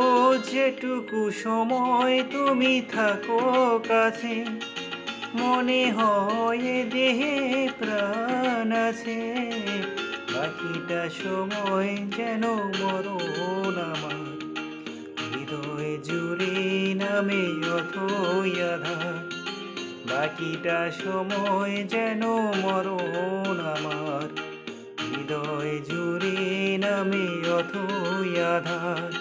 ও যেটুকু সময় তুমি থাকো কাছে, মনে হয় দেহে প্রাণ আছে। বাকিটা সময় যেন মরণ আমার, হৃদয় জুড়ে নামে অথই আধার। বাকিটা সময় যেন মরণ আমার, হৃদয় জুড়ে নামে অথই আধার।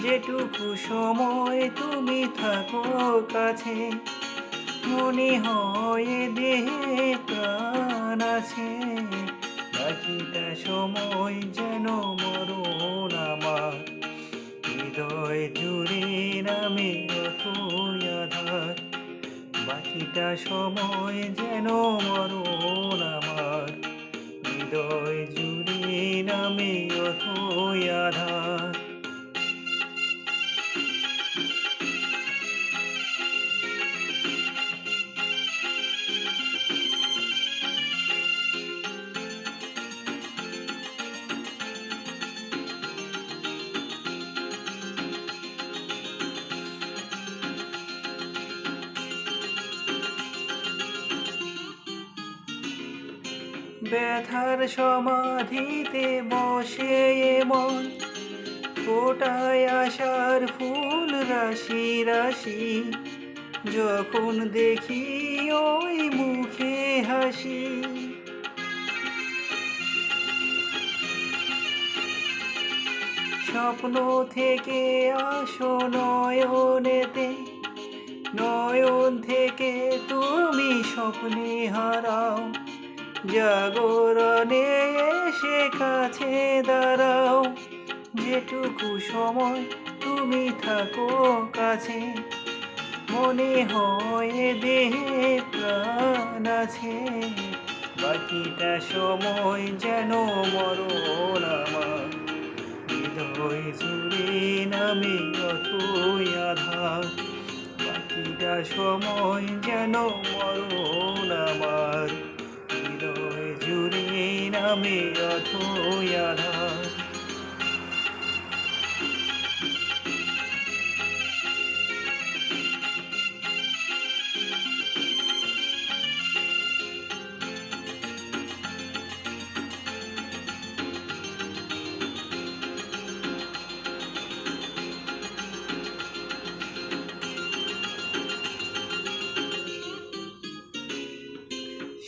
যেটুকু সময় তুমি থাকো কাছে, মনে হয় দেহে প্রাণ আছে। বাকিটা সময় যেন মরণ আমার, হৃদয় জুড়ে নামে অথই আধার। বাকিটা সময় যেন মরণ আমার, হৃদয় জুড়ে নামে অথই আধার। ব্যথার সমাধিতে বসে মন, ফোটায় আশার ফুল রাশি রাশি। যখন দেখি ওই মুখে হাসি, স্বপ্ন থেকে আসো নয়নেতে, নয়ন থেকে তুমি স্বপ্নে হারাও। জাগরণে এসে কাছে দাঁড়াও, যেটুকু সময় তুমি থাকো কাছে, মনে হয় দেহে প্রাণ আছে। বাকিটা সময় যেন মরণ আমার, হৃদয় জুড়ে নামে অথই আধার। বাকিটা সময় যেন মরণ আমার, হৃদয় জুড়ে নামে অথই আধার।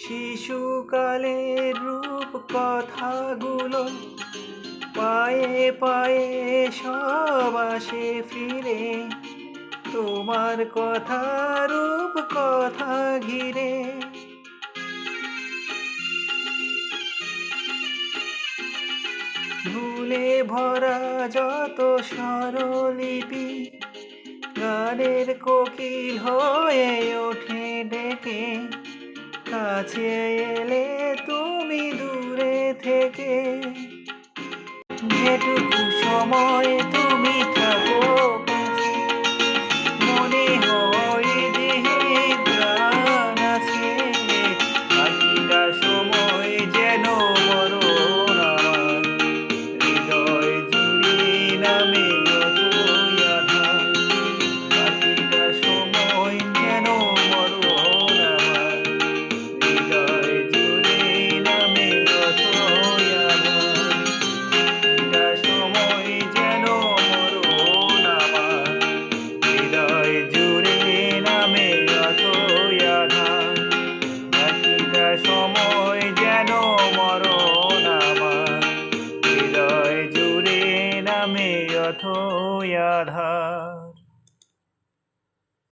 শিশুকালের রূপ কথাগুলো পায়ে পায়ে সব আসে ফিরে, তোমার কথা রূপ কথা ঘিরে। ভুলে ভরা যত স্বরলিপি, গানের কোকিল হয়ে ওঠে ডেকে। কাছে এলে তুমি দূরে থেকে, যেটুকু সময় তুমি থাকো কাছে, মনে হয় দেহে প্রাণ আছে। বাকিটা সময় যেন মরণ আমার, হৃদয় জুড়ে নামে অথই আধার। বাকিটা সময় যেন মরণ আমার, হৃদয় জুড়ে নামে অথই আধার। বাকিটা সময় যেন মরণ আমার, হৃদয় জুড়ে নামে অথই আধার। বাকিটা সময় যেন মরণ আমার, হৃদয় জুড়ে নামে অথই আধার।